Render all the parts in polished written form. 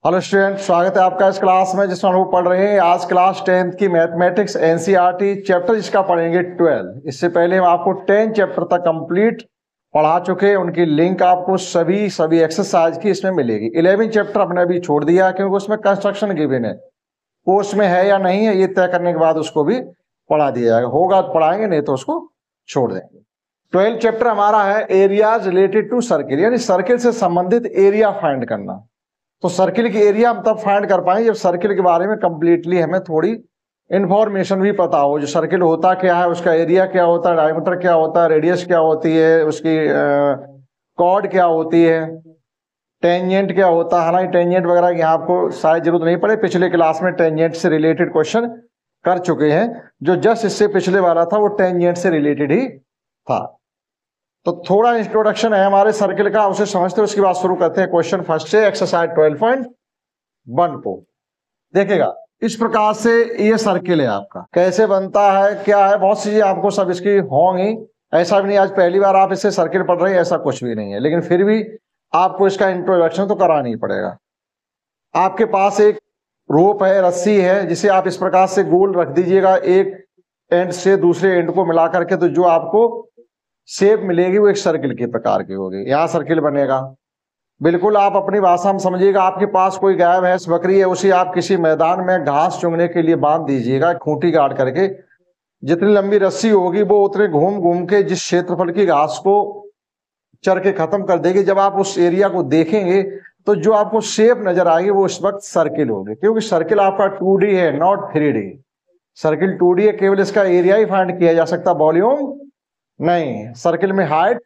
Hello student, स्वागत है आपका इस क्लास में जिसमें हम लोग पढ़ रहे हैं आज क्लास 10th की मैथमेटिक्स एनसीईआरटी चैप्टर जिसका पढ़ेंगे 12। इससे पहले हम आपको 10 चैप्टर तक कंप्लीट पढ़ा चुके हैं। उनकी लिंक आपको सभी एक्सरसाइज की इसमें मिलेगी। 11 चैप्टर अपने अभी छोड़ दिया क्योंकि उसमें कंस्ट्रक्शन गिवन है, कोर्स में है या नहीं है ये तय करने के बाद उसको भी पढ़ा दिया जाएगा। होगा तो पढ़ाएंगे, नहीं तो उसको छोड़ देंगे। 12 चैप्टर हमारा है एरियाज रिलेटेड टू सर्किल, यानी सर्किल से संबंधित एरिया फाइंड करना। तो सर्किल की एरिया हम तब फाइंड कर पाएंगे जब सर्किल के बारे में कंप्लीटली हमें थोड़ी इंफॉर्मेशन भी पता हो। जो सर्किल होता क्या है, उसका एरिया क्या होता है, डायमीटर क्या होता है, रेडियस क्या होती है, उसकी कॉर्ड क्या होती है, टेंजेंट क्या होता है। हालांकि टेंजेंट वगैरह यहाँ आपको शायद जरूरत नहीं पड़े, पिछले क्लास में टेंजेंट से रिलेटेड क्वेश्चन कर चुके हैं। जो जस्ट इससे पिछले वाला था वो टेंजेंट से रिलेटेड ही था। तो थोड़ा इंट्रोडक्शन है हमारे सर्किल का, उसे समझते हैं, उसके बाद शुरू करते हैं क्वेश्चन फर्स्ट से एक्सरसाइज 12.1 को। देखिएगा इस प्रकार से ये सर्किल है आपका, कैसे बनता है क्या है, बहुत सी चीजें आपको सब इसकी होंगी। ऐसा भी नहीं आज पहली बार आप इससे सर्किल पढ़ रहे हैं, ऐसा कुछ भी नहीं है, लेकिन फिर भी आपको इसका इंट्रोडक्शन तो कराना ही पड़ेगा। आपके पास एक रोप है, रस्सी है, जिसे आप इस प्रकार से गोल रख दीजिएगा एक एंड से दूसरे एंड को मिला करके, तो जो आपको शेप मिलेगी वो एक सर्किल के प्रकार की होगी। यहां सर्किल बनेगा। बिल्कुल आप अपनी भाषा में समझिएगा, आपके पास कोई गाय भैंस बकरी है, उसे आप किसी मैदान में घास चुगने के लिए बांध दीजिएगा खूंटी गाड़ करके। जितनी लंबी रस्सी होगी वो उतने घूम घूम के जिस क्षेत्रफल की घास को चर के खत्म कर देगी। जब आप उस एरिया को देखेंगे तो जो आपको शेप नजर आएगी वो इस वक्त सर्किल होगी, क्योंकि सर्किल आपका 2D है, नॉट 3D। सर्किल 2D है, केवल इसका एरिया ही फाइंड किया जा सकता, वॉल्यूम नहीं। सर्किल में हाइट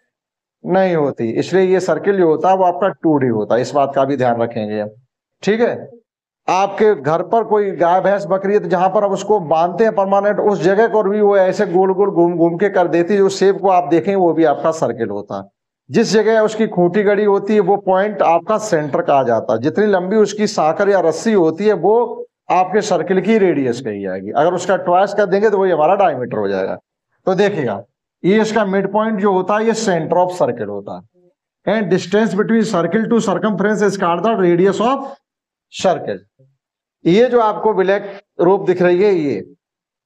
नहीं होती, इसलिए ये सर्किल जो होता है वो आपका 2D होता है। इस बात का भी ध्यान रखेंगे, ठीक है। आपके घर पर कोई गाय भैंस बकरी है तो जहां पर आप उसको बांधते हैं परमानेंट, उस जगह को भी वो ऐसे गोल गोल घूम घूम के कर देती है, जो शेप को आप देखेंगे वो भी आपका सर्किल होता है। जिस जगह उसकी खूंटी गड़ी होती है वो पॉइंट आपका सेंटर कहा जाता है। जितनी लंबी उसकी साकर या रस्सी होती है वो आपके सर्किल की रेडियस कही जाएगी। अगर उसका ट्वाइस कर देंगे तो वही हमारा डायमीटर हो जाएगा। तो देखिएगा ये इसका मिड पॉइंट जो होता है ये सेंटर ऑफ सर्किल होता है। And distance between circle to circumference is called the radius of circle. ये जो आपको ब्लैक रोप दिख रही है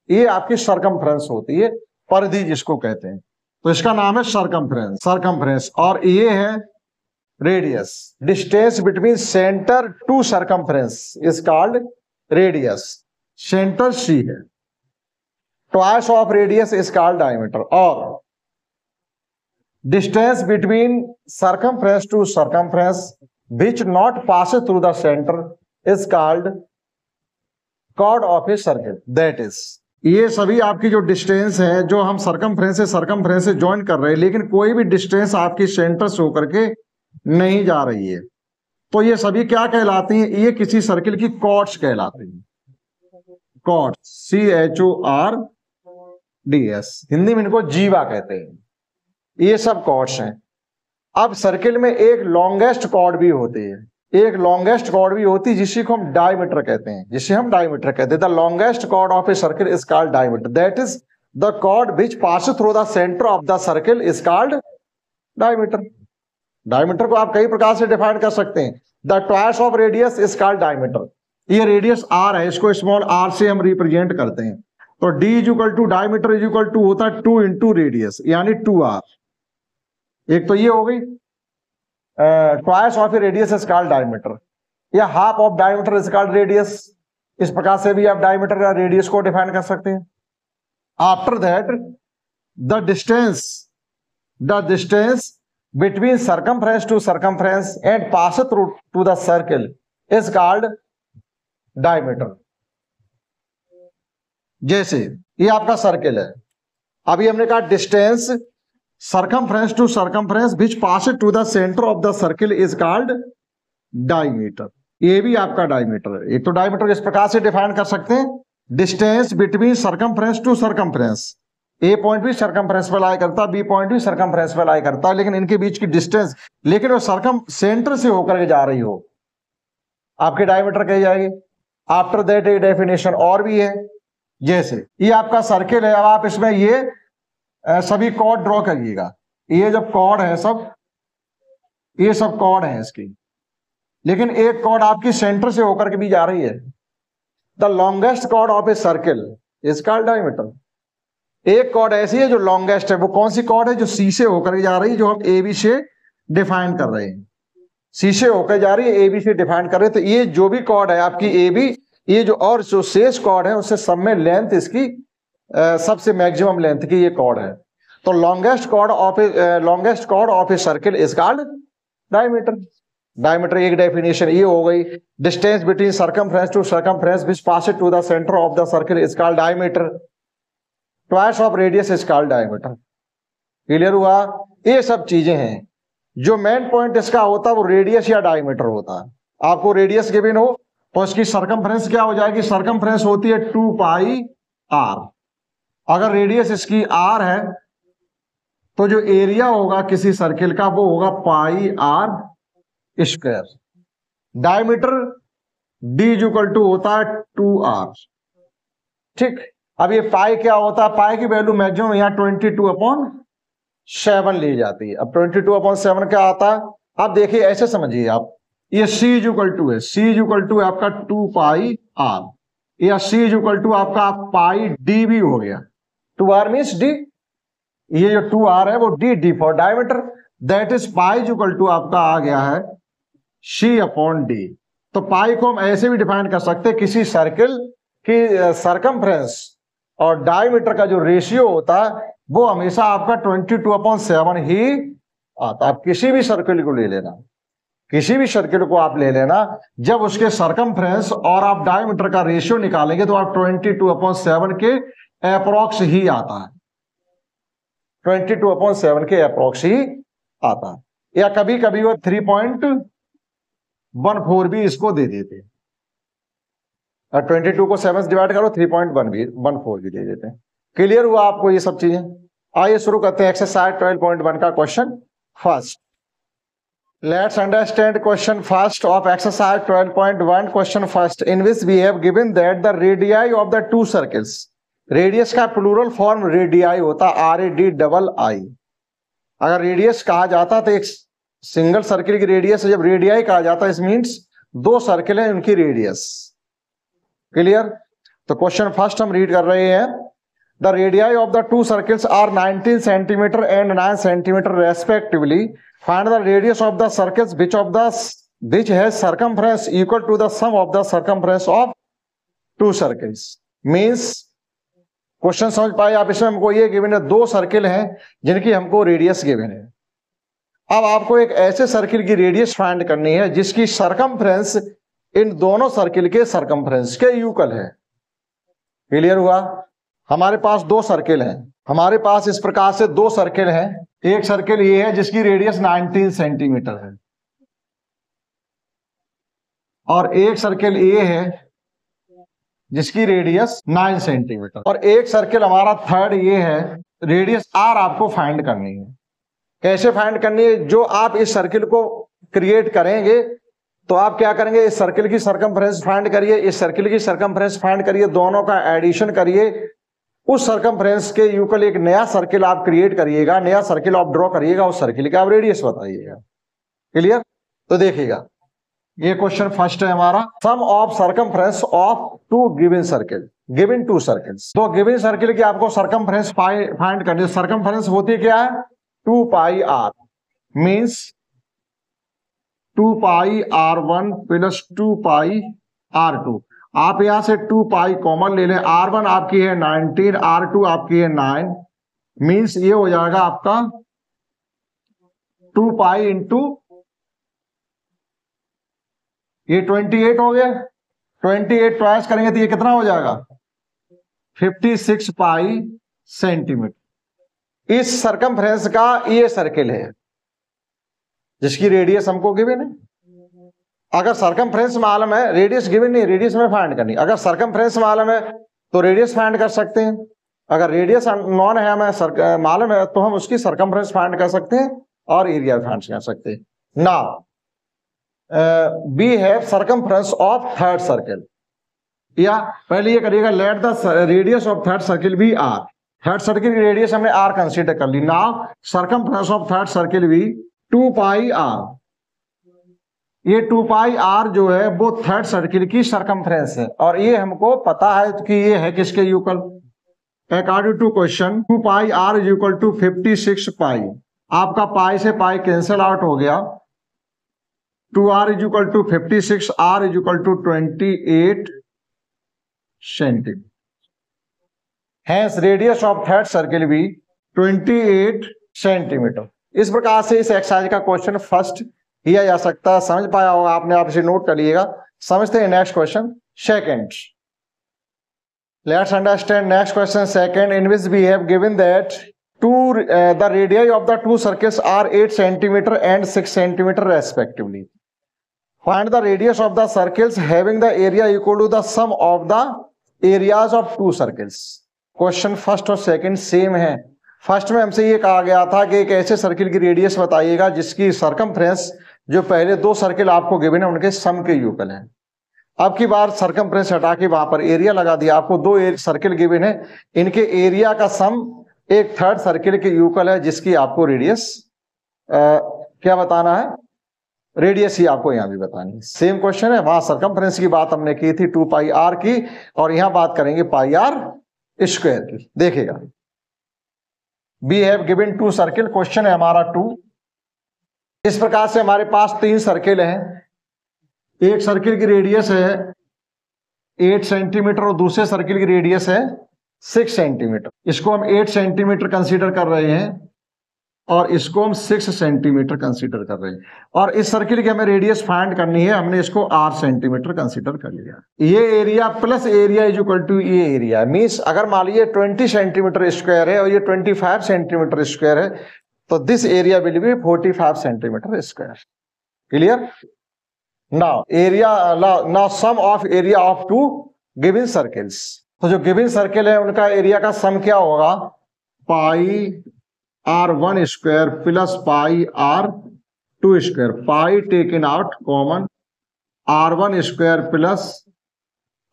ये आपकी सर्कमफ्रेंस होती है, परिधि जिसको कहते हैं, तो इसका नाम है सर्कमफ्रेंस। और ये है radius. Distance between centre to circumference is called radius. Centre C है, twice of radius is called diameter. और distance between circumference to circumference which not pass through the centre is called chord of a circle. That is, ये सभी आपकी जो distance है, जो हम circumference से ज्वाइन कर रहे हैं, लेकिन कोई भी डिस्टेंस आपकी सेंटर से होकर के नहीं जा रही है, तो ये सभी क्या कहलाती हैं? ये किसी सर्किल की कॉर्ड्स कहलाती हैं। कॉर्ड्स, CHORDS, हिंदी में इनको जीवा कहते हैं। ये सब कॉर्ड्स हैं। अब सर्किल में एक लॉन्गेस्ट कॉर्ड भी होती है, जिसे हम डायमीटर कहते हैं। The longest chord of a circle is called diameter. That is the chord which pass through the centre of the circle is called diameter. Diameter को आप कई प्रकार से डिफाइन कर सकते हैं। The twice of radius is called diameter. ये radius r है, इसको स्मॉल r से हम रिप्रेजेंट करते हैं। तो d is equal to diameter is equal to होता है 2 इंटू रेडियस, यानी 2r। एक तो ये हो गई twice of a radius is called diameter, या half of diameter is called radius. इस प्रकार से भी आप डायमीटर या रेडियस को डिफाइन कर सकते हैं। After that the distance between circumference to circumference and pass through to the circle is called diameter. जैसे ये आपका सर्किल है, अभी हमने कहा distance circumference to circumference which pass to the centre of the circle is called diameter. ये भी आपका डायमीटर है। एक तो डायमीटर इस प्रकार से डिफाइन कर सकते हैं, distance between circumference to circumference. A point भी सर्कमफ्रेंस पर लाई करता है, बी पॉइंट भी सर्कमफ्रेंस पर लाई करता है, लेकिन इनके बीच की डिस्टेंस, लेकिन वो सर्कम सेंटर से होकर के जा रही हो, आपके डायमीटर कही जाएगी। आफ्टर दैट एक डेफिनेशन और भी है, जैसे ये आपका सर्किल है। अब आप इसमें ये सभी कॉर्ड ड्रॉ करिएगा। ये जब कॉर्ड है सब, ये सब कॉर्ड है इसकी, लेकिन एक कॉर्ड आपकी सेंटर से होकर के भी जा रही है। The longest chord of a circle is called diameter. एक कॉर्ड ऐसी है जो लॉन्गेस्ट है, वो कौन सी कॉर्ड है? जो सी से होकर के जा रही है, जो हम ए बी से डिफाइन कर रहे हैं। सी से होकर जा रही है, ए बी से डिफाइन कर रहे हैं। तो ये जो भी कॉर्ड है आपकी ए बी, ये जो और जो शेष कॉर्ड है उससे सब में लेंथ इसकी सबसे मैक्सिमम लेंथ की ये कॉर्ड है। तो longest chord of a circle is called diameter. Diameter एक डेफिनेशन ये हो गई। Distance between circumference to circumference which passes to the centre of the circle is called diameter. Twice of radius is called diameter. Clear हुआ? ये सब चीजें हैं। जो मेन पॉइंट इसका होता है वो रेडियस या डायमीटर होता है। आपको रेडियस गिवन हो तो इसकी सर्कमफ्रेंस क्या हो जाएगी? सर्कमफ्रेंस होती है 2 पाई आर। अगर रेडियस इसकी आर है तो जो एरिया होगा किसी सर्किल का वो होगा pi are square. Diameter D equal to होता है 2r। ठीक, अब ये पाई क्या होता है? पाई की वैल्यू मैक्सिमम यहाँ 22/7 ली जाती है। अब 22/7 क्या आता है? आप देखिए, ऐसे समझिए आप, ये c इक्वल टू है, c इक्वल टू आपका 2 पाई r, या c इक्वल टू आपका पाई डी भी हो गया। 2r मीन्स d, ये जो 2r है वो d for diameter, that is pi equal to आपका आ गया है c/d। तो पाई को हम ऐसे भी डिफाइन कर सकते हैं, किसी सर्किल की सर्कमफ्रेंस और डायमीटर का जो रेशियो होता है वो हमेशा आपका 22/7 ही आता। आप किसी भी सर्किल को ले लेना, किसी भी सर्किल को आप ले लेना, जब उसके सर्कमफ्रेंस और आप डायमीटर का रेशियो निकालेंगे तो आप 22/7 के अप्रोक्स ही आता है। 22/7 के अप्रोक्स ही आता है, या कभी कभी वो 3.14 भी इसको दे देते। 22 को 7 से डिवाइड करो, 3.14 भी दे देते हैं। क्लियर हुआ आपको ये सब चीजें? आइए शुरू करते हैं एक्सरसाइज 12.1 का question first. Let's understand question first of exercise 12.1। Question first, in which we have given that the radii of the two circles. Radius का प्लूरल फॉर्म रेडियाई होता, RADII। अगर रेडियस कहा जाता तो एक सिंगल सर्किल की radius, जब radii कहा जाता है इस मीन्स दो सर्किल है उनकी रेडियस। क्लियर? तो क्वेश्चन फर्स्ट हम रीड कर रहे हैं। The radii of the two circles are 19 centimetre and 9 centimetre respectively. Find the radius of the circles which has circumference equal to the sum of the circumference of two circles। Means question समझ पाए आप? इसमें हमको ये given है, दो circle हैं जिनकी हमको रेडियस गिवन है। अब आपको एक ऐसे सर्किल की रेडियस फाइंड करनी है जिसकी सर्कमफ्रेंस इन दोनों सर्किल के सर्कमफ्रेंस के इक्वल है। क्लियर हुआ? हमारे पास दो सर्किल हैं, हमारे पास इस प्रकार से दो सर्किल हैं। एक सर्किल ये है जिसकी रेडियस 19 सेंटीमीटर है, और एक सर्किल ये है जिसकी रेडियस 9 सेंटीमीटर, और एक सर्किल हमारा थर्ड ये है, रेडियस r आपको फाइंड करनी है। कैसे फाइंड करनी है? जो आप इस सर्किल को क्रिएट करेंगे तो आप क्या करेंगे, इस सर्किल की सर्कमफ्रेंस फाइंड करिए, इस सर्किल की सर्कमफ्रेंस फाइंड करिए, दोनों का एडिशन करिए, उस सर्कमफ्रेंस के इक्वल एक नया सर्किल आप क्रिएट करिएगा, नया सर्किल आप ड्रॉ करिएगा, उस सर्किल का आप रेडियस बताइएगा। क्लियर? तो देखिएगा, ये क्वेश्चन फर्स्ट है हमारा। Sum of circumference of two given circle, given two circles. तो गिवन सर्किल की आपको सर्कमफ्रेंस फाइंड करनी है। सर्कमफ्रेंस होती क्या है? 2 पाई r, मीन्स 2 पाई r1 प्लस 2 पाई r2। आप यहां से 2 पाई कॉमन ले लें। r1 आपकी है 19, r2 आपकी है 9, मीन्स ये हो जाएगा आपका 2 पाई इंटू ये 28 हो गया। 28 ट्वाइस करेंगे तो ये कितना हो जाएगा? 56 पाई सेंटीमीटर। इस सर्कमफ्रेंस का ये सर्किल है जिसकी रेडियस हमको गिवन है। अगर सर्कमफ्रेंस मालूम है, रेडियस गिवन नहीं, रेडियस में फाइंड करनी। अगर सर्कमफ्रेंस मालूम है तो रेडियस फाइंड कर सकते हैं। अगर रेडियस नॉन है, हमें मालूम है, तो हम उसकी सर्कमफ्रेंस फाइंड कर सकते हैं और एरिया फाइंड कर सकते हैं। Now we have circumference of third circle, या पहले ये करिएगा, let the radius of third circle be r। Third circle की रेडियस हमने r कंसीडर कर ली। Now circumference of third circle be 2 pi r। ये 2 पाई आर जो है वो थर्ड सर्किल की सरकमफ्रेंस है, और ये हमको पता है कि ये है किसके यूकल। According to question 2 pi are is equal to 56 pi. आपका पाई से पाई कैंसिल आउट हो गया। 2r is equal to 56, r is equal to 28 centimetre. Hence radius of third circle भी 28 सेंटीमीटर। इस प्रकार से इस एक्सरसाइज का क्वेश्चन फर्स्ट किया जा सकता है। समझ पाया होगा आपने, आप इसे नोट कर लीजिएगा। समझते हैं next question second. Let's understand next question second, in which we have given that the radii of the two circles are 8 centimeter and 6 centimeter respectively. Find the radius of the circles having the area equal to the sum of the areas of two circles. Question first और second same है। First में हमसे ये कहा गया था कि एक ऐसे सर्किल की रेडियस बताइएगा जिसकी सरकमफ्रेंस जो पहले दो सर्किल आपको गिवन है उनके सम के यूकल है। अब की बार सरकमफ्रेंस हटा के वहां पर एरिया लगा दिया। आपको दो सर्किल गिवन है, इनके एरिया का सम एक थर्ड सर्किल के यूकल है जिसकी आपको रेडियस क्या बताना है, रेडियस ही आपको यहां भी बतानी है। सेम क्वेश्चन है, वहां सरकमफ्रेंस की बात हमने की थी 2 पाई आर की, और यहां बात करेंगे पाई आर स्क्वायर की। देखिएगा, we have given two circle, question है हमारा 2। इस प्रकार से हमारे पास तीन सर्किल हैं। एक सर्किल की रेडियस है 8 सेंटीमीटर और दूसरे सर्किल की रेडियस है 6 सेंटीमीटर। इसको हम 8 सेंटीमीटर कंसीडर कर रहे हैं और इसको हम 6 सेंटीमीटर कंसीडर कर रहे हैं, और इस सर्किल की हमें रेडियस फाइंड करनी है। हमने इसको 8 सेंटीमीटर कंसीडर कर लिया। ये area plus area is equal to ये एरिया, मींस अगर मान लीजिए 20 सेंटीमीटर स्क्वायर है और ये 25 सेंटीमीटर स्क्वायर है, तो this area will be 45 centimetre square. Clear? Now area, now sum of area of two given circles. तो जो गिवन सर्किल है उनका एरिया का सम क्या होगा, pi r1 square plus pi r2 square. Pi taken out common, r1 square plus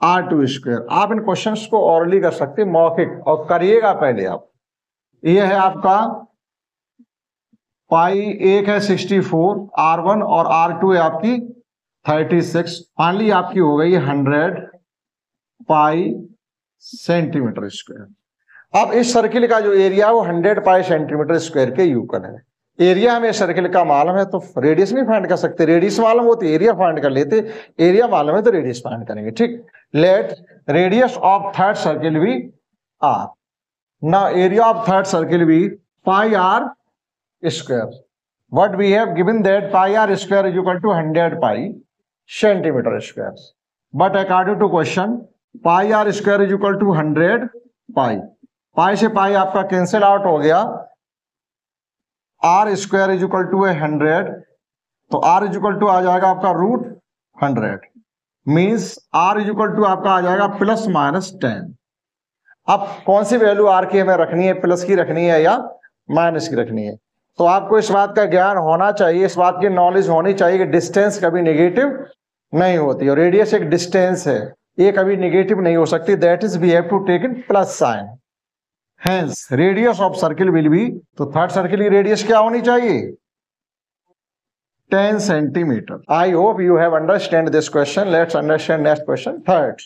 r2 square. आप इन questions को ऑरली कर सकते हैं, मौखिक, और करिएगा पहले आप। ये है आपका पाई, एक है 64 r1 और r2 है आपकी 36। फाइनली आपकी हो गई 100 पाई सेंटीमीटर स्क्वायर। अब इस सर्किल का जो एरिया है वो 100 पाई सेंटीमीटर स्क्वायर के यूकल है। एरिया हमें सर्किल का मालूम है तो रेडियस नहीं फाइंड कर सकते। रेडियस मालूम होती एरिया फाइंड कर लेते, एरिया मालूम है तो रेडियस फाइंड करेंगे। ठीक, let radius of third circle be r. Now area of third circle be pi are square. What we have given that pi are square is equal to 100 pi centimetre square, but according to question pi are square is equal to 100 pi. Pi से pi आपका cancel out हो गया, r square is equal to 100, तो r is equal to आ जाएगा आपका root 100, means r is equal to आपका आ जाएगा प्लस माइनस 10। अब कौन सी वैल्यू आर की हमें रखनी है, प्लस की रखनी है या माइनस की रखनी है? तो आपको इस बात का ज्ञान होना चाहिए, इस बात की नॉलेज होनी चाहिए कि डिस्टेंस कभी नेगेटिव नहीं होती, और रेडियस एक डिस्टेंस है, ये कभी नेगेटिव नहीं हो सकती। That is we have to take in plus sign. Hence radius of circle will be, तो थर्ड सर्किल की रेडियस क्या होनी चाहिए, 10 centimetre. I hope you have understand this question. Let's understand next question third.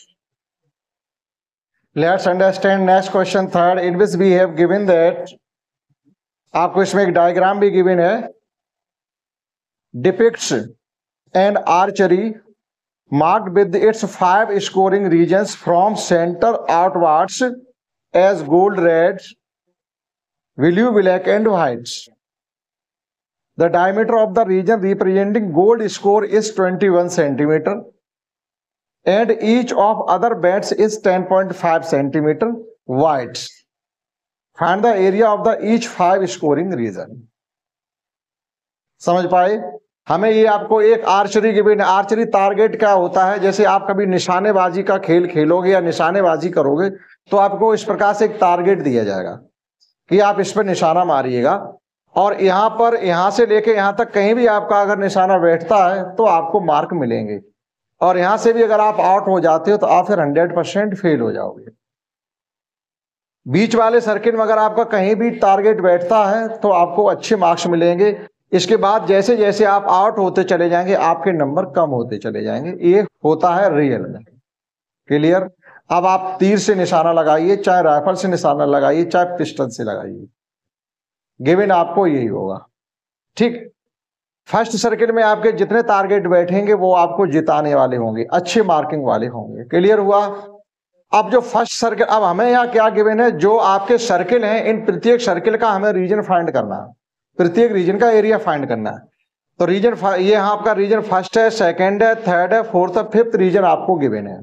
Let's understand next question third, in which we have given that, आपको इसमें एक diagram भी given है, depicts an archery marked with its 5 scoring regions from center outwards as gold, red, blue, black and white. The diameter of the region representing gold score is 21 centimeter and each of other bands is 10.5 centimeter wide. Find the area of the each 5 scoring region. समझ पाए? हमें ये आपको एक archery के बिना, archery target क्या होता है, जैसे आप कभी निशानेबाजी का खेल खेलोगे या निशानेबाजी करोगे तो आपको इस प्रकार से एक टारगेट दिया जाएगा कि आप इस पर निशाना मारिएगा, और यहाँ पर, यहाँ से लेके यहाँ तक कहीं भी आपका अगर निशाना बैठता है तो आपको मार्क मिलेंगे, और यहाँ से भी अगर आप आउट हो जाते हो तो आप फिर 100% फेल हो जाओगे। बीच वाले सर्किल में अगर आपका कहीं भी टारगेट बैठता है तो आपको अच्छे मार्क्स मिलेंगे, इसके बाद जैसे जैसे आप आउट होते चले जाएंगे आपके नंबर कम होते चले जाएंगे। ये होता है रियल में। क्लियर? अब आप तीर से निशाना लगाइए, चाहे राइफल से निशाना लगाइए, चाहे पिस्टल से लगाइए, गिवन आपको यही होगा। ठीक, फर्स्ट सर्किल में आपके जितने टारगेट बैठेंगे वो आपको जिताने वाले होंगे, अच्छे मार्किंग वाले होंगे। क्लियर हुआ? अब जो फर्स्ट सर्किल, अब हमें यहाँ क्या गिवन है, जो आपके सर्किल हैं इन प्रत्येक सर्किल का हमें रीजन फाइंड करना है, प्रत्येक रीजन का एरिया फाइंड करना है। तो रीजन ये यहाँ आपका रीजन फर्स्ट है, सेकंड है, थर्ड है, फोर्थ है, फिफ्थ रीजन आपको गिवन है।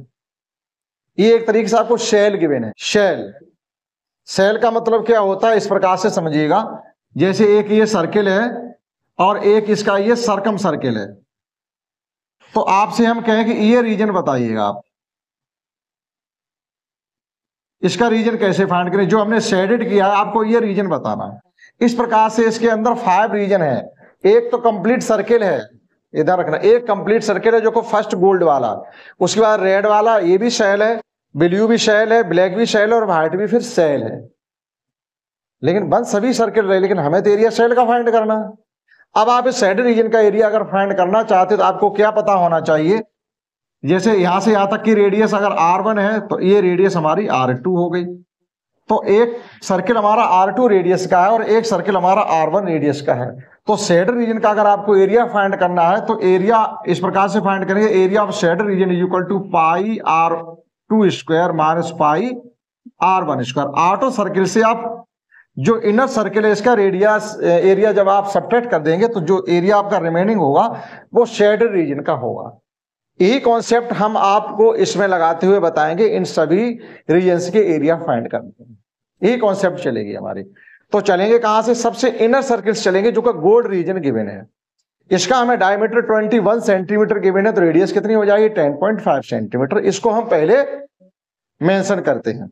ये एक तरीके से आपको शेल गिवन है। शेल, शेल का मतलब क्या होता है इस प्रकार से समझिएगा, जैसे एक ये सर्किल है और एक इसका ये सर्कम सर्किल है, तो आपसे हम कहें कि ये रीजन बताइएगा आप, इसका रीजन कैसे फाइंड करें, जो हमने शेडेड किया है आपको ये रीजन बताना है। इस प्रकार से इसके अंदर 5 रीजन है। एक तो कंप्लीट सर्किल है, इधर रखना, एक कंप्लीट सर्किल है जो को फर्स्ट गोल्ड वाला, उसके बाद रेड वाला, ये भी शेल है, ब्लू भी शेल है, ब्लैक भी शेल है और व्हाइट भी फिर शेल है। लेकिन बंद सभी सर्किल रहे, लेकिन हमें तो एरिया शेल का फाइंड करना है। अब आप इस शेडेड रीजन का एरिया अगर फाइंड करना चाहते हो तो आपको क्या पता होना चाहिए, जैसे यहां से यहां तक की रेडियस अगर R1 है तो ये रेडियस हमारी R2 हो गई। तो एक सर्किल हमारा R2 रेडियस का है और एक सर्किल हमारा R1 रेडियस का है। तो शेडेड रीजन का अगर आपको एरिया फाइंड करना है तो एरिया इस प्रकार से फाइंड करेंगे, area of shaded region is equal to pi R2 square minus pi R1 square. ऑटो सर्किल से आप जो इनर सर्किल है इसका रेडियस एरिया जब आप सब्ट्रैक्ट कर देंगे तो जो एरिया आपका रिमेनिंग होगा वो शेडेड रीजन का होगा। यही कॉन्सेप्ट हम आपको इसमें लगाते हुए बताएंगे, इन सभी रीजन्स के एरिया फाइंड करने हैं, यही कॉन्सेप्ट चलेगी हमारी। तो चलेंगे कहां से, सबसे इनर सर्किल्स चलेंगे जो का गोल्ड रीजन गिवन है। इसका हमें डायमीटर 21 सेंटीमीटर गिवन है, तो रेडियस कितनी हो जाएगी 10.5 सेंटीमीटर। इसको हम पहले मेंशन करते हैं।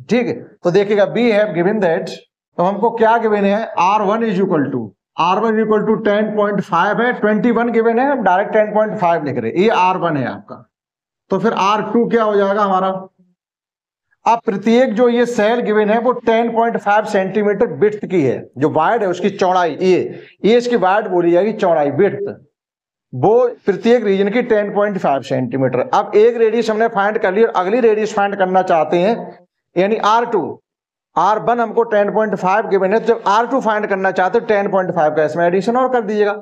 ठीक है, तो देखिएगा बी हैव गिवन दैट, तो हमको क्या गिवन है, R1 इज इक्वल टू 10.5 है, 21 गिवन है, हम डायरेक्ट 10.5 लिख रहे हैं, ये R1 है आपका। तो फिर R2 क्या हो जाएगा हमारा, अब प्रत्येक जो ये सेल गिवन है वो 10.5 सेंटीमीटर विड्थ की है, जो वाइड है उसकी चौड़ाई, ये इसकी वाइड बोली जाएगी, चौड़ाई विड्थ, वो प्रत्येक रीजन की 10.5 सेंटीमीटर। अब एक रेडियस हमने फाइंड कर ली और अगली रेडियस फाइंड करना चाहते हैं, यानी R2, R1 हमको 10.5 गिवन है, तो जब R2 फाइंड करना चाहते हो 10.5 का इसमें एडिशन और कर दीजिएगा,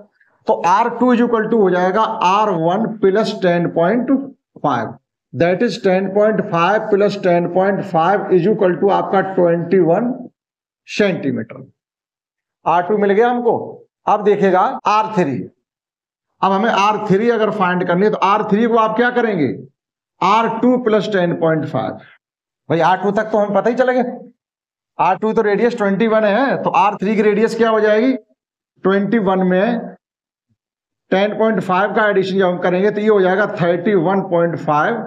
तो R2 इज इक्वल टू हो जाएगा R1 plus 10.5, that is 10.5 plus 10.5 is equal to आपका 21 सेंटीमीटर। R2 मिल गया हमको। अब देखिएगा R3, अब हमें R3 अगर फाइंड करनी है तो R3 को आप क्या करेंगे, R2 प्लस 10.5, भाई R2 तक तो हम पता ही चलेगा, R2 तो रेडियस 21 है, तो R3 की रेडियस क्या हो जाएगी 21 में 10.5 का एडिशन जब हम करेंगे तो ये हो जाएगा 31.5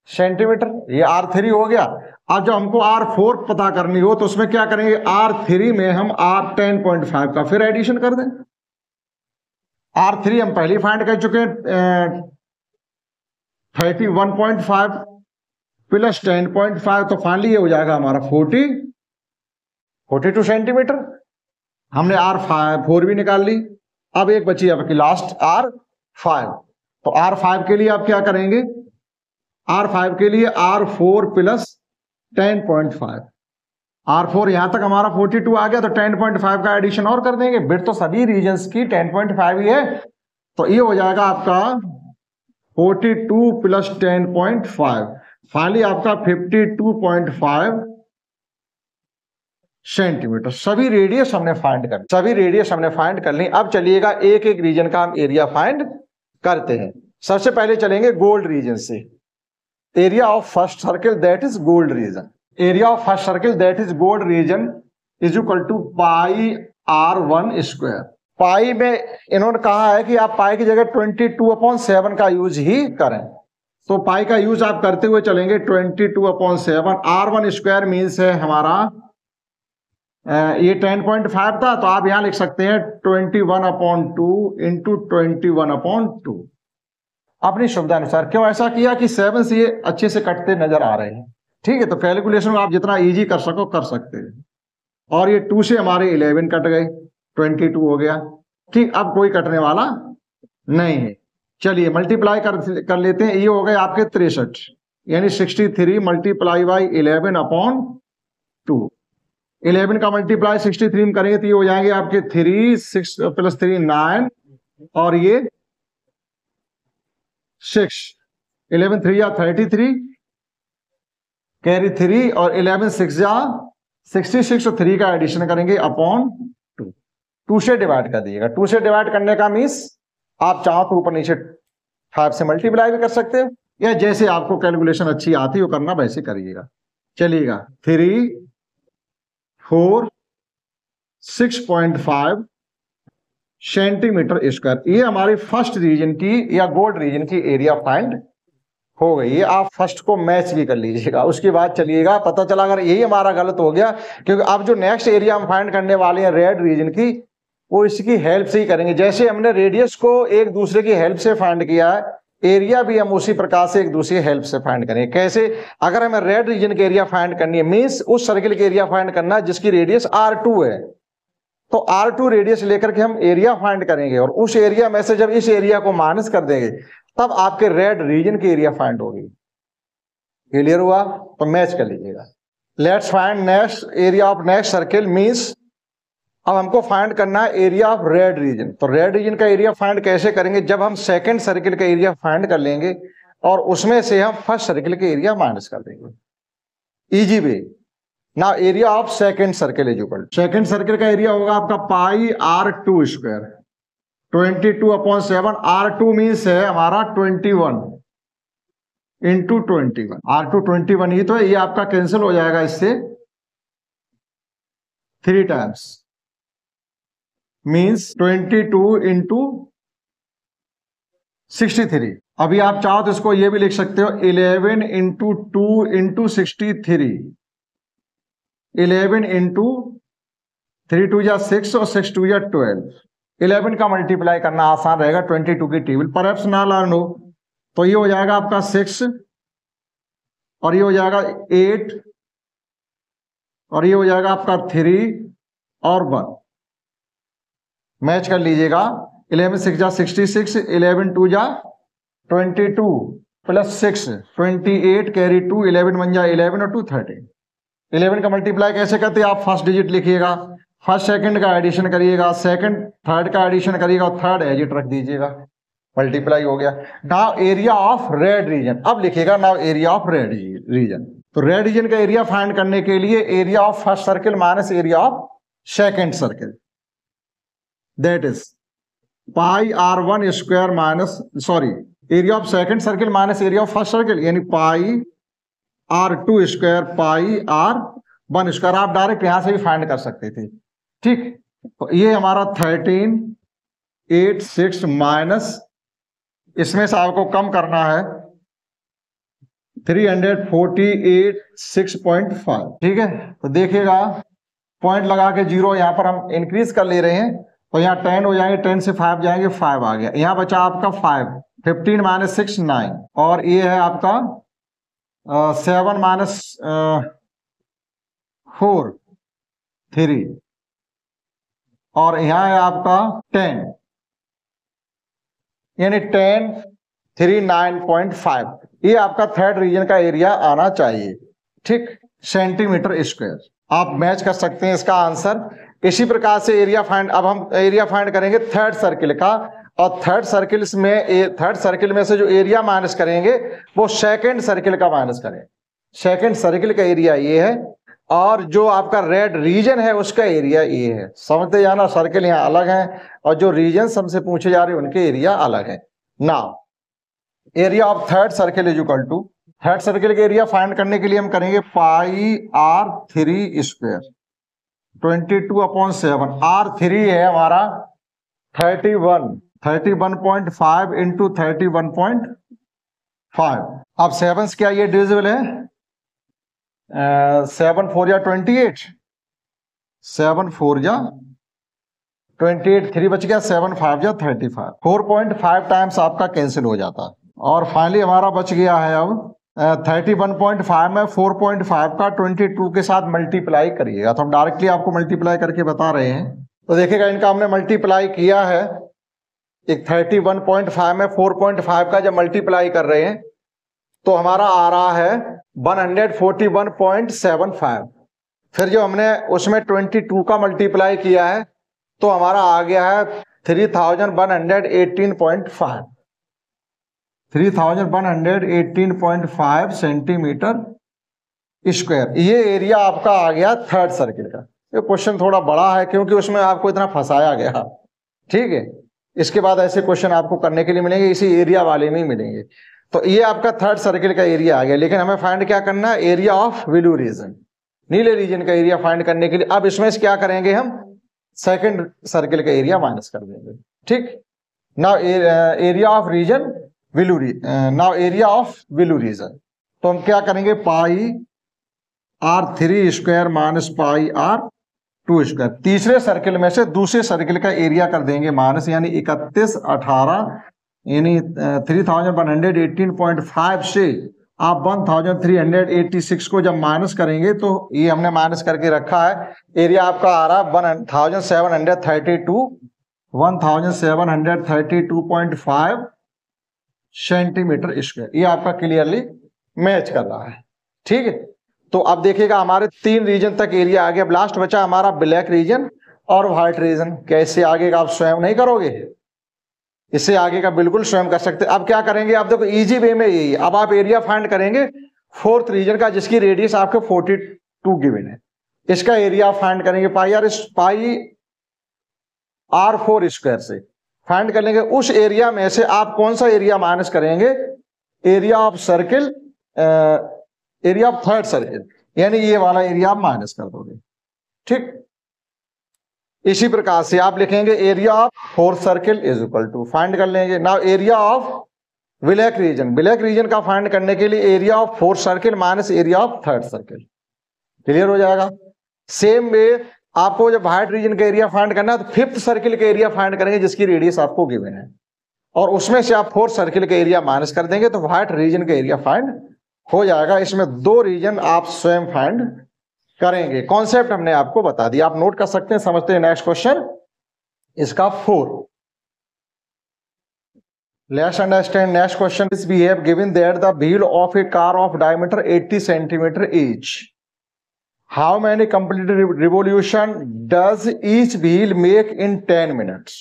सेंटीमीटर, ये R3 हो गया। अब जब हमको R4 पता करनी हो तो उसमें क्या करेंगे, R3 में हम R10.5 का फिर एडिशन कर दें। R3 हम पहले फाइंड कर चुके हैं 31.5 प्लस 10.5, तो फाइनली ये हो जाएगा हमारा 42 सेंटीमीटर। हमने R4 भी निकाल ली। अब एक बची आपकी लास्ट R5, तो R5 के लिए आप क्या करेंगे, R5 के लिए R4 प्लस 10.5, R4 यहां तक हमारा 42 आ गया, तो 10.5 का एडिशन और कर देंगे, बिट तो सभी रीजन्स की 10.5 ही है, तो ये हो जाएगा आपका 42 प्लस 10.5, फाइनली आपका 52.5 सेंटीमीटर। सभी रेडियस हमने फाइंड कर ली। अब चलिएगा एक एक रीजन का हम एरिया फाइंड करते हैं। सबसे पहले चलेंगे गोल्ड रीजन से। Area of first circle that is gold region, area of first circle that is gold region is equal to pi R1 square. Pi में इन्होंने कहा है कि आप पाई की जगह 22/7 का यूज ही करें, तो पाई का यूज आप करते हुए चलेंगे 22/7। R1 स्क्वायर मीन्स है हमारा ये 10.5 था, तो आप यहां लिख सकते हैं 21/2 इंटू 21/2, अपनी सुविधा अनुसार। क्यों ऐसा किया कि 7 से ये अच्छे से कटते नजर आ रहे हैं। ठीक है, तो कैलकुलेशन आप जितना इजी कर सको कर सकते हैं। और ये 2 से हमारे 11 कट गए, 22 हो गया। ठीक, अब कोई कटने वाला नहीं है। चलिए मल्टीप्लाई कर लेते हैं। ये हो गए आपके 63, यानी 63 मल्टीप्लाई बाई 11 अपॉन 2। 11 का मल्टीप्लाई 63 में करेंगे तो ये हो जाएंगे आपके 3, 6 + 3 9, और ये 6, 11 3 या 33 कैरी 3, और 11 6 या 66, और 3 का एडिशन करेंगे अपॉन 2। 2 से डिवाइड कर दिएगा। 2 से डिवाइड करने का मीन्स आप चाहो तो ऊपर नीचे 5 से मल्टीप्लाई भी कर सकते हो, या जैसे आपको कैलकुलेशन अच्छी आती हो करना वैसे करिएगा। चलिएगा 3 4 6.5 सेंटीमीटर स्क्वायर, ये हमारी फर्स्ट रीजन की या गोल्ड रीजन की एरिया फाइंड हो गई। आप फर्स्ट को मैच भी कर लीजिएगा। उसके बाद चलिएगा, पता चला अगर यही हमारा गलत हो गया, क्योंकि अब जो नेक्स्ट एरिया हम फाइंड करने वाले हैं रेड रीजन की, वो इसकी हेल्प से ही करेंगे। जैसे हमने रेडियस को एक दूसरे की हेल्प से फाइंड किया है, एरिया भी हम उसी प्रकार से एक दूसरे की हेल्प से फाइंड करेंगे। कैसे? अगर हमें रेड रीजन के एरिया फाइंड करनी है, मीन्स उस सर्किल के एरिया फाइंड करना है जिसकी रेडियस R2 है, तो R2 रेडियस लेकर के हम एरिया फाइंड करेंगे, और उस एरिया में से जब इस एरिया को माइनस कर देंगे तब आपके रेड रीजन की एरिया फाइंड होगी। क्लियर हुआ? तो मैच कर लीजिएगा। Let's find next area of next circle, means अब हमको फाइंड करना है एरिया ऑफ रेड रीजन। तो रेड रीजन का एरिया फाइंड कैसे करेंगे? जब हम सेकंड सर्किल का एरिया फाइंड कर लेंगे और उसमें से हम फर्स्ट सर्किल के एरिया माइनस कर देंगे। Easy way. Now area of second circle is equal, second circle का एरिया होगा आपका पाई R2 स्क्वायर 22/7। R2 मीन्स है हमारा 21 इंटू 21। R2 21 ही तो है, ये आपका कैंसिल हो जाएगा इससे 3 टाइम्स, मीन्स 22 इंटू 63। अभी आप चाहो तो इसको ये भी लिख सकते हो 11 इंटू 2 इंटू 63। 11 इंटू 3 2 या 6 और 6 2 या 12। 11 का मल्टीप्लाई करना आसान रहेगा 22 की टेबल पर एप्स ना लर्न हो तो ये हो जाएगा आपका 6, और ये हो जाएगा 8, और ये हो जाएगा आपका 3 और 1। मैच कर लीजिएगा। 11 6 जा 66, 11 2 जा 22 प्लस 6 28 कैरी 2, 11 1 जा 11 और 2 13। 11 का मल्टीप्लाई कैसे करते हैं? आप फर्स्ट डिजिट लिखिएगा, फर्स्ट सेकंड का एडिशन करिएगा, सेकंड थर्ड का एडिशन करिएगा और थर्ड एजिट रख दीजिएगा। मल्टीप्लाई हो गया। Now area of red region, अब लिखिएगा now area of red region. तो रेड रीजन का एरिया फाइंड करने के लिए area of first circle minus area of second circle, that is pi R1 square minus, sorry, area of second circle minus area of first circle, यानी पाई R2 square पाई R1 square. आप direct यहां से भी find कर सकते थे। ठीक, तो ये हमारा 13 8 6 माइनस, इसमें से आपको कम करना है 348 6.5। ठीक है, तो देखिएगा पॉइंट लगा के 0 यहां पर हम इंक्रीज कर ले रहे हैं, तो यहाँ 10 हो जाएंगे, 10 से 5 जाएंगे, 5 आ गया। यहाँ बचा आपका 5, 15 माइनस 6 9, और ये है आपका 7 माइनस 4 3, और यहाँ है आपका 10, यानी 10 3 9.5। ये आपका थर्ड रीजन का एरिया आना चाहिए। ठीक, सेंटीमीटर स्क्वायर। आप मैच कर सकते हैं इसका आंसर। इसी प्रकार से एरिया फाइंड, अब हम एरिया फाइंड करेंगे थर्ड सर्किल का, और थर्ड सर्किल में से जो एरिया माइनस करेंगे वो सेकंड सर्किल का माइनस करें। सेकंड सर्किल का एरिया ये है, और जो आपका रेड रीजन है उसका एरिया ये है। समझते जाना, सर्किल यहाँ अलग है और जो रीजन हमसे पूछे जा रहे हैं उनके एरिया अलग है। Now area of third circle is equal to, third circle के एरिया फाइंड करने के लिए हम करेंगे पाई R3 स्क्वायर 22/7। R3 है हमारा 31.5 इंटू 31.5। अब 7 क्या ये डिविजिबल है? 7 4 या 28, 7 4 या 28, 3 बच गया, 7 5 या 35, 4.5 टाइम्स आपका कैंसिल हो जाता। और फाइनली हमारा बच गया है अब 31.5 में 4.5 का 22 के साथ मल्टीप्लाई करिएगा। तो हम डायरेक्टली आपको मल्टीप्लाई करके बता रहे हैं। तो देखिएगा इनका हमने मल्टीप्लाई किया है। एक 31.5 में 4.5 का जब मल्टीप्लाई कर रहे हैं तो हमारा आ रहा है 141.75। फिर जो हमने उसमें 22 का मल्टीप्लाई किया है तो हमारा आ गया है 3118.5 3118.5 सेंटीमीटर स्क्वायर। ये एरिया आपका आ गया थर्ड सर्किल का। ये क्वेश्चन थोड़ा बड़ा है क्योंकि उसमें आपको इतना फंसाया गया, ठीक है। इसके बाद ऐसे क्वेश्चन आपको करने के लिए मिलेंगे, इसी एरिया वाले में ही मिलेंगे। तो ये आपका थर्ड सर्किल का एरिया आ गया, लेकिन हमें फाइंड क्या करना है, एरिया ऑफ ब्लू रीजन, नीले रीजन का एरिया फाइंड करने के लिए। अब इसमें से क्या करेंगे, हम सेकंड सर्किल का एरिया माइनस कर देंगे, ठीक। Now area of region blue, now area of blue region, तो हम क्या करेंगे, pi r3 square minus pi r2 square. तीसरे सर्किल में से दूसरे सर्किल का एरिया कर देंगे माइनस, यानी 3118, यानी 3118.5 से आप 1386 को जब माइनस करेंगे तो ये हमने माइनस करके रखा है, एरिया आपका आ रहा है 1732.5 सेंटीमीटर स्क्वायर। ये आपका क्लियरली मैच कर रहा है, ठीक है। तो अब देखिएगा हमारे 3 रीजन तक एरिया आ गया। लास्ट बचा हमारा ब्लैक रीजन और व्हाइट रीजन। कैसे आगे का आप स्वयं नहीं करोगे, इससे आगे का बिल्कुल स्वयं कर सकते। अब क्या करेंगे, आप देखो इजी वे में यही, अब आप एरिया फाइंड करेंगे फोर्थ रीजन का, जिसकी रेडियस आपके 42 गिवन है। इसका एरिया फाइंड करेंगे पाई r4 स्क्वायर से फाइंड कर लेंगे। उस एरिया में से आप कौन सा एरिया माइनस करेंगे, area of circle, area of third circle, यानी ये वाला एरिया आप माइनस कर दोगे, ठीक। इसी प्रकार से आप लिखेंगे area of fourth circle is equal to, find कर लेंगे now area of black region. Black region का फाइंड करने के लिए area of fourth circle minus area of third circle, clear हो जाएगा। सेम वे आपको जब व्हाइट रीजन का एरिया फाइंड करना है तो फिफ्थ सर्किल का एरिया फाइंड करेंगे, जिसकी रेडियस आपको गिवन है, और उसमें से आप फोर्थ सर्किल का एरिया माइनस कर देंगे तो व्हाइट रीजन का एरिया फाइंड हो जाएगा। इसमें 2 रीजन आप स्वयं फाइंड करेंगे। कॉन्सेप्ट हमने आपको बता दिया, आप नोट कर सकते हैं, समझते हैं। नेक्स्ट क्वेश्चन इसका 4, let's understand next question is we have given that the wheel of a car of diameter 80 centimetre each, how many complete revolution does each wheel make in 10 minutes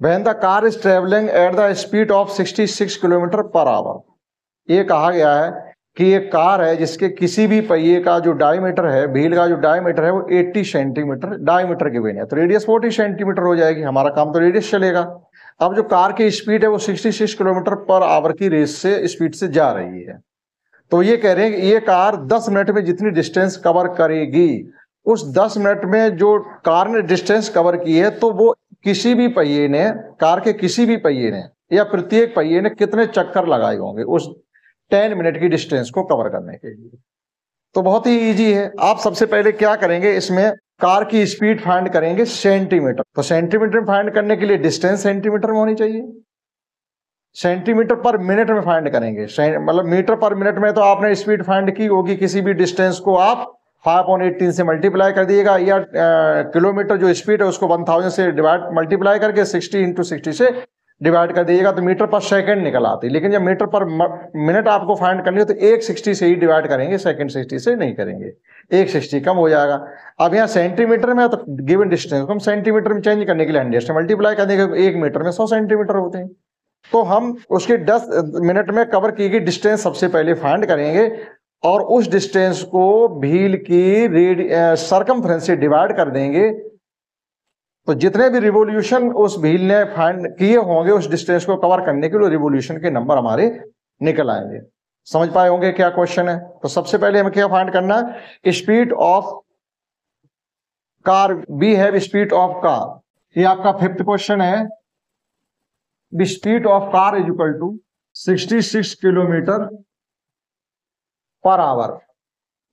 when the car is travelling at the speed of 66 kilometre per hour. ये कहा गया है कि ये car है जिसके किसी भी पहिए का जो डायमीटर है, व्हील का जो डायमीटर है वो 80 सेंटीमीटर डायमीटर के बने, तो रेडियस 40 सेंटीमीटर हो जाएगी। हमारा काम तो रेडियस चलेगा। अब जो कार की स्पीड है वो 66 किलोमीटर पर आवर की रेस से स्पीड से जा रही है। तो ये कह रहे हैं कि ये कार 10 मिनट में जितनी डिस्टेंस कवर करेगी, उस 10 मिनट में जो कार ने डिस्टेंस कवर की है, तो वो किसी भी पहिए ने, कार के किसी भी पहिए ने या प्रत्येक पहिए ने कितने चक्कर लगाए होंगे उस 10 मिनट की डिस्टेंस को कवर करने के लिए। तो बहुत ही इजी है। आप सबसे पहले क्या करेंगे, इसमें कार की स्पीड फाइंड करेंगे सेंटीमीटर। तो सेंटीमीटर में फाइंड करने के लिए डिस्टेंस सेंटीमीटर में होनी चाहिए। सेंटीमीटर पर मिनट में फाइंड करेंगे, मतलब मीटर पर मिनट में तो आपने स्पीड फाइंड की होगी, किसी भी डिस्टेंस को आप 5/18 से मल्टीप्लाई कर दीजिएगा, या किलोमीटर जो स्पीड है उसको 1000 से डिवाइड मल्टीप्लाई करके 60 × 60 से डिवाइड कर दीजिएगा, तो मीटर पर सेकंड निकल आती है। लेकिन जब मीटर पर मिनट आपको फाइंड करनी है तो 160 से ही डिवाइड करेंगे, सेकंड 60 से नहीं करेंगे, 160 कम हो जाएगा। अब यहाँ सेंटीमीटर में है तो गिवन डिस्टेंस को हम सेंटीमीटर में चेंज करने के लिए 100 से मल्टीप्लाई कर देंगे, 1 मीटर में 100 सेंटीमीटर होते हैं। तो हम उसके 10 मिनट में कवर की गई डिस्टेंस सबसे पहले फाइंड करेंगे और उस डिस्टेंस को व्हील की सरकमफ्रेंस से डिवाइड कर देंगे। तो जितने भी रिवोल्यूशन उस व्हील ने फाइंड किए होंगे उस डिस्टेंस को कवर करने के लिए रिवोल्यूशन के नंबर हमारे निकल आएंगे। समझ पाए होंगे क्या क्वेश्चन है। तो सबसे पहले हमें क्या फाइंड करना है, speed of car, we have speed of car. ये आपका 5th क्वेश्चन है। The speed of car is equal to 66 kilometre per hour,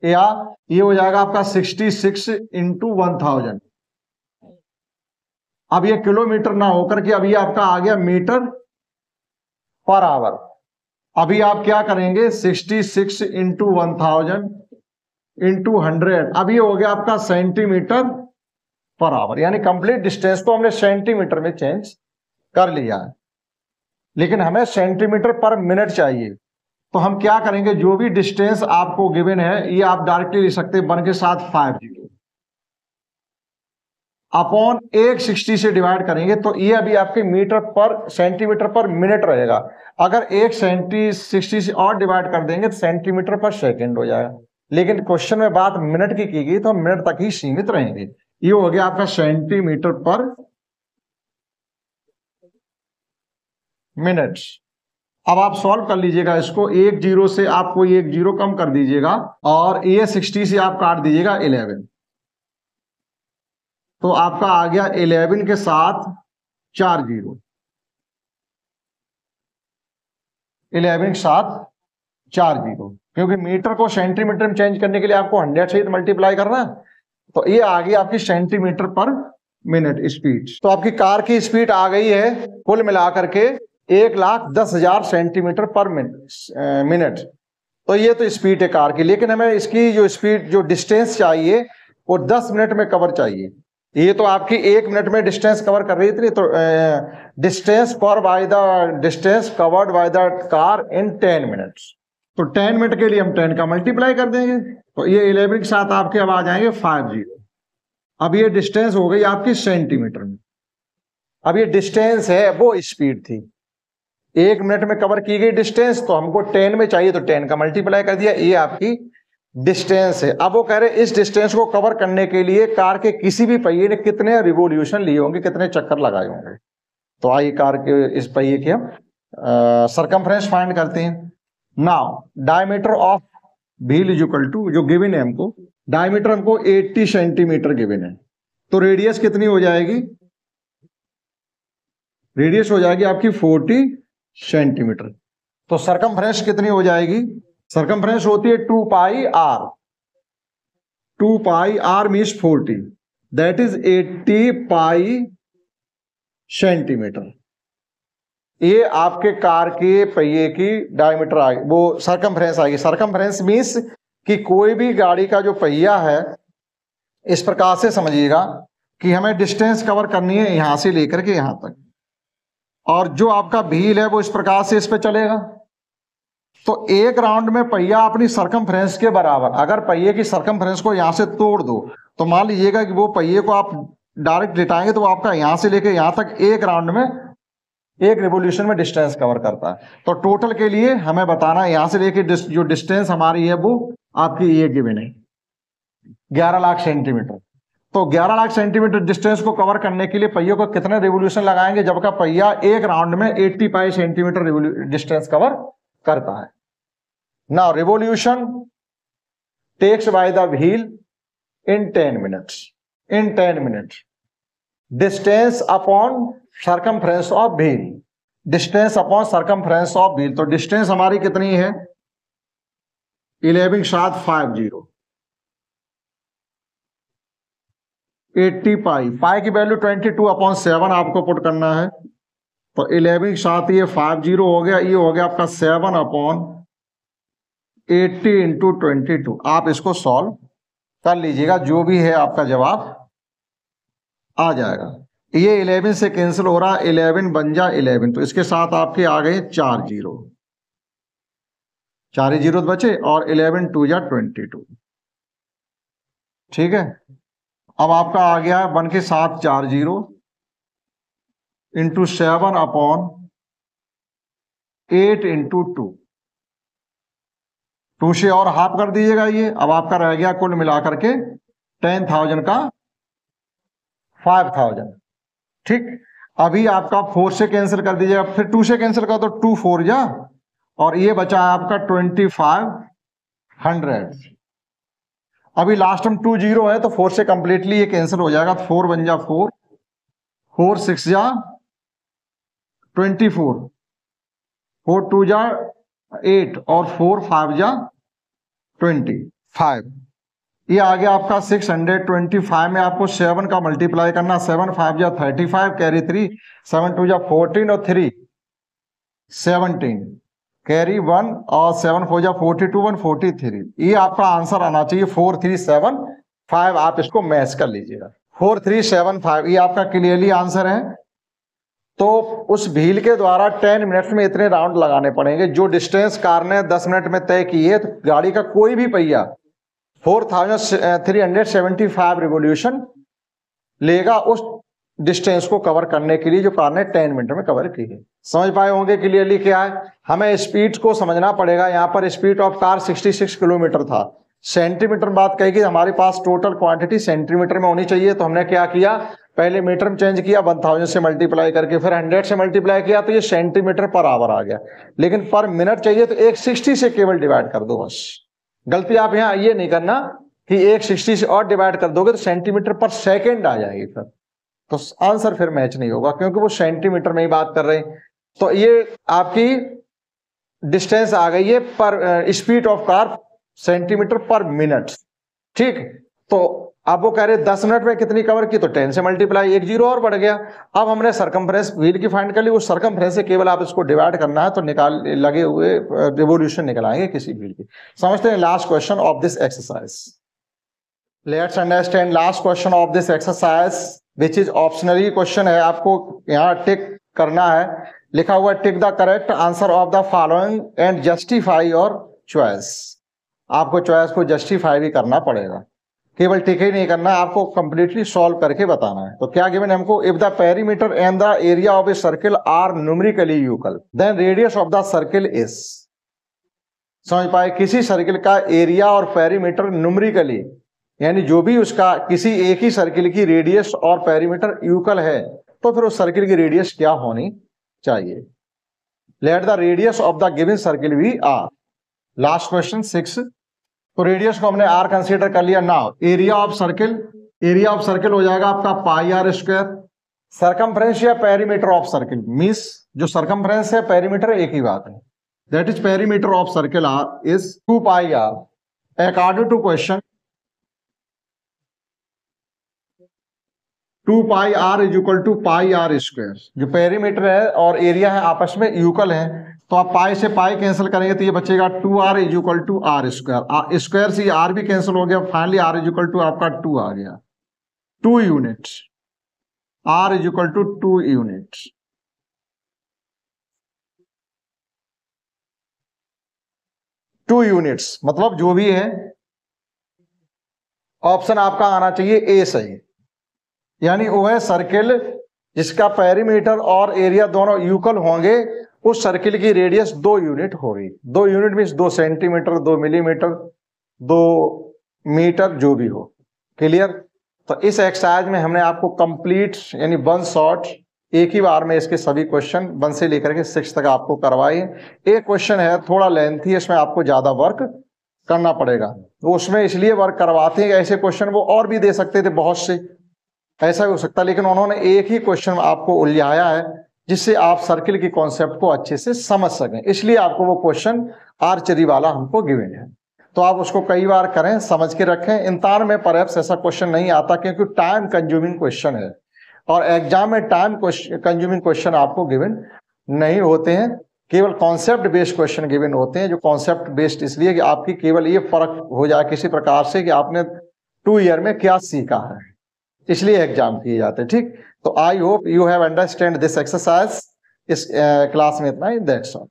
या ये हो जाएगा आपका 66 × 1000। अब ये किलोमीटर ना होकर के अब ये आपका आ गया मीटर पर आवर। अभी आप क्या करेंगे 66 इंटू 1000 इंटू 100, अभी हो गया आपका सेंटीमीटर पर आवर, यानी कंप्लीट डिस्टेंस को हमने सेंटीमीटर में चेंज कर लिया है, लेकिन हमें सेंटीमीटर पर मिनट चाहिए। तो हम क्या करेंगे, जो भी डिस्टेंस आपको गिवन है ये आप डायरेक्टली लिख सकते हैं 1 के साथ 50 अपॉन 160 से डिवाइड करेंगे, तो ये अभी आपके मीटर पर सेंटीमीटर पर मिनट रहेगा। अगर 160 से और डिवाइड कर देंगे तो सेंटीमीटर पर सेकंड हो जाएगा, लेकिन क्वेश्चन में बात मिनट की गई तो मिनट तक ही सीमित रहेंगे। ये हो गया आपका सेंटीमीटर पर मिनट। अब आप सॉल्व कर लीजिएगा इसको, 1 0 से आपको 1 0 कम कर दीजिएगा और ये 60 से आप काट दीजिएगा 11, तो आपका आ गया 11 के साथ 4 0, 11 के साथ 4 0, क्योंकि मीटर को सेंटीमीटर में चेंज करने के लिए आपको 100 से मल्टीप्लाई करना है, तो ये आ गई आपकी सेंटीमीटर पर मिनट स्पीड। तो आपकी कार की स्पीड आ गई है कुल मिलाकर के 1,10,000 सेंटीमीटर पर मिनट। तो ये तो स्पीड है कार की, लेकिन हमें इसकी जो स्पीड जो डिस्टेंस चाहिए वो 10 मिनट में कवर चाहिए। ये तो आपकी 1 मिनट में डिस्टेंस कवर कर रही थी, तो distance covered by the car in 10 minutes. तो 10 मिनट के लिए हम 10 का मल्टीप्लाई कर देंगे, तो ये 11 के साथ आपके अब आ जाएंगे 50। अब ये डिस्टेंस हो गई आपकी सेंटीमीटर में। अब ये डिस्टेंस है वो स्पीड थी, 1 मिनट में कवर की गई डिस्टेंस, तो हमको 10 में चाहिए तो 10 का मल्टीप्लाई कर दिया, ये आपकी डिस्टेंस है। अब वो कह रहे इस डिस्टेंस को कवर करने के लिए कार के किसी भी पहिए ने कितने रिवोल्यूशन लिए होंगे, कितने चक्कर लगाए होंगे। तो आइए कार के इस पहिए की हम सरकमफ्रेंस फाइंड करते हैं। Now diameter of wheel is equal to, जो गिवन है हमको डायमीटर हमको 80 सेंटीमीटर गिवन है, तो रेडियस कितनी हो जाएगी, रेडियस हो जाएगी आपकी 40 सेंटीमीटर। तो सरकमफ्रेंस कितनी हो जाएगी, सरकमफ्रेंस होती है 2 pi R, 2 pi R means 40, that is 80 pi centimetre. ये आपके कार के पहिए की डायमीटर आएगी, वो सरकमफ्रेंस आएगी। सरकमफ्रेंस मीन्स कि कोई भी गाड़ी का जो पहिया है, इस प्रकार से समझिएगा कि हमें डिस्टेंस कवर करनी है यहां से लेकर के यहां तक, और जो आपका व्हील है वो इस प्रकार से इस पे चलेगा। तो एक राउंड में पहिया अपनी सरकमफ्रेंस के बराबर, अगर पहिए की सरकमफ्रेंस को यहां से तोड़ दो तो मान लीजिएगा कि वो पहिए को आप डायरेक्ट लिटाएंगे तो वो आपका यहां से लेके यहां तक एक राउंड में, एक रिवोल्यूशन में डिस्टेंस कवर करता है। तो टोटल के लिए हमें बताना है यहां से लेके जो डिस्टेंस हमारी है वो आपकी ये गिवन है 11 लाख सेंटीमीटर। तो 11 लाख सेंटीमीटर डिस्टेंस को कवर करने के लिए पहियों को कितने रिवोल्यूशन लगाएंगे, जबकि पहिया एक राउंड में 80 पाई सेंटीमीटर डिस्टेंस कवर करता है। Now revolution takes by the wheel in 10 minutes, in 10 minutes distance upon circumference of wheel, distance upon circumference of wheel. तो डिस्टेंस हमारी कितनी है 11 के साथ 50, 80 पाई, पाई की वैल्यू 22/7 आपको पुट करना है। तो 11 के साथ ये 50 हो गया, ये हो गया आपका 7/80 इंटू 22। आप इसको सॉल्व कर लीजिएगा, जो भी है आपका जवाब आ जाएगा। ये 11 से कैंसिल हो रहा, 11 बन जा 11, तो इसके साथ आपके आ गए 4 0, 4 0 बचे, और 11 2 जा 22। ठीक है, अब आपका आ गया 1 के साथ 4 0 इंटू 7/8 इंटू 2, 2 से और हाफ कर दीजिएगा ये। अब आपका रह गया कुल मिलाकर के 10,000 का 5,000। ठीक, अभी आपका 4 से कैंसिल कर दीजिएगा, फिर 2 से कैंसिल कर दो, 2 4 जा, और ये बचा है आपका 2500। अभी लास्ट में 2 0 है तो 4 से कंप्लीटली ये कैंसिल हो जाएगा, 4 बन जा 4, 4 6 जा 24, 4 2 जा 8, और 4 5 जा 25। ये आ गया आपका 625 में आपको 7 का मल्टीप्लाई करना, 7 5 जा 35, कैरी 3, 7 2 जा 14 और 3 17, कैरी 1 और 7 4 जा 42 143, ये आपका आंसर आना चाहिए 4375। आप इसको मैच कर लीजिएगा 4375, ये आपका क्लियरली आंसर है। तो उस व्हील के द्वारा 10 मिनट्स में इतने राउंड लगाने पड़ेंगे जो डिस्टेंस कार ने 10 मिनट में तय की है। तो गाड़ी का कोई भी पहिया 4375 रिवोल्यूशन लेगा उस डिस्टेंस को कवर करने के लिए जो कार ने 10 मिनट में कवर की है। समझ पाए होंगे क्लियरली क्या है। हमें स्पीड को समझना पड़ेगा। यहाँ पर स्पीड ऑफ कार 66 किलोमीटर था। सेंटीमीटर बात कही कि हमारे पास टोटल क्वांटिटी सेंटीमीटर में होनी चाहिए, तो हमने क्या किया, पहले मीटर में चेंज किया 1000 से मल्टीप्लाई करके, फिर 100 से मल्टीप्लाई किया तो ये सेंटीमीटर पर आवर आ गया। लेकिन पर मिनट चाहिए तो 160 से केवल डिवाइड कर दो बस। गलती आप यहाँ ये नहीं करना कि 160 से और डिवाइड कर दोगे तो सेंटीमीटर पर सेकेंड आ जाएगी, फिर तो आंसर फिर मैच नहीं होगा क्योंकि वो सेंटीमीटर में ही बात कर रहे हैं। तो ये आपकी डिस्टेंस आ गई है पर स्पीड ऑफ कार सेंटीमीटर पर मिनट। ठीक, तो अब वो कह रहे 10 मिनट में कितनी कवर की, तो 10 से मल्टीप्लाई, 1 जीरो और बढ़ गया। अब हमने सरकमफ्रेंस व्हील की फाइंड कर ली, उस सरकमफ्रेंस से केवल आप इसको डिवाइड करना है तो निकाल लगे हुए रिवोल्यूशन निकल आएंगे किसी व्हील की। समझते हैं last question of this exercise. Let's understand last question of this exercise which is optionally question है। आपको यहाँ टिक करना है, लिखा हुआ tick the correct answer of the following and justify your choice. आपको चॉइस को जस्टिफाई भी करना पड़ेगा, केवल टिक ही नहीं करना, आपको कंप्लीटली सॉल्व करके बताना है। तो क्या गिवन है हमको, if the perimeter and the area of a circle are numerically equal then radius of the circle is. समझ पाए, किसी सर्किल का एरिया और पेरीमीटर न्यूमेरिकली यानी जो भी उसका किसी एक ही सर्किल की रेडियस और पेरीमीटर इक्वल है तो फिर उस सर्किल की रेडियस क्या होनी चाहिए। Let the radius of the given circle be R. Last question 6। तो रेडियस को हमने आर कंसीडर कर लिया। नाउ एरिया ऑफ सर्किल हो जाएगा आपका पाई आर स्क्वायर। सरकमफ्रेंस या पेरीमीटर ऑफ सर्किल मींस जो सरकमफ्रेंस है पेरीमीटर एक ही बात है, that is perimeter of circle R is 2 pi R. According to question 2 pi are is equal to pi are square. जो पेरीमीटर है और एरिया है आपस में इक्वल है, तो आप पाई से पाई कैंसिल करेंगे तो ये बचेगा 2r is equal to R square. Square से आर भी कैंसिल हो गया, finally R is equal to आपका 2 आ गया। 2 units, R is equal to 2 units. Two units मतलब जो भी है ऑप्शन आपका आना चाहिए ए सही, यानी वो है सर्किल जिसका पेरीमीटर और एरिया दोनों इक्वल होंगे, उस सर्किल की रेडियस 2 यूनिट होगी। 2 unit means 2 centimetre, 2 millimetre, 2 metre, जो भी हो। क्लियर। तो इस एक्सरसाइज में हमने आपको कंप्लीट यानी 1 शॉट एक ही बार में इसके सभी क्वेश्चन 1 से लेकर के 6 तक आपको करवाए। एक क्वेश्चन है थोड़ा लेंथी, इसमें आपको ज्यादा वर्क करना पड़ेगा। वो उसमें इसलिए वर्क करवाते हैं कि ऐसे क्वेश्चन वो और भी दे सकते थे बहुत से, ऐसा भी हो सकता, लेकिन उन्होंने एक ही क्वेश्चन आपको उलझाया है जिससे आप सर्किल की कॉन्सेप्ट को अच्छे से समझ सकें, इसलिए आपको वो क्वेश्चन आर्चरी वाला हमको गिवन है। तो आप उसको कई बार करें, समझ के रखें। इम्तिहान में परहैप्स ऐसा क्वेश्चन नहीं आता क्योंकि टाइम कंज्यूमिंग क्वेश्चन है और एग्जाम में टाइम कंज्यूमिंग क्वेश्चन आपको गिवन नहीं होते हैं, केवल कॉन्सेप्ट बेस्ड क्वेश्चन गिवन होते हैं। जो कॉन्सेप्ट बेस्ड इसलिए कि आपकी केवल ये फर्क हो जाए किसी प्रकार से कि आपने 2 ईयर में क्या सीखा है, इसलिए एग्जाम किए जाते हैं। ठीक, तो आई hope you have understand this exercise. इस क्लास में इतना ही, दैट्स ऑल।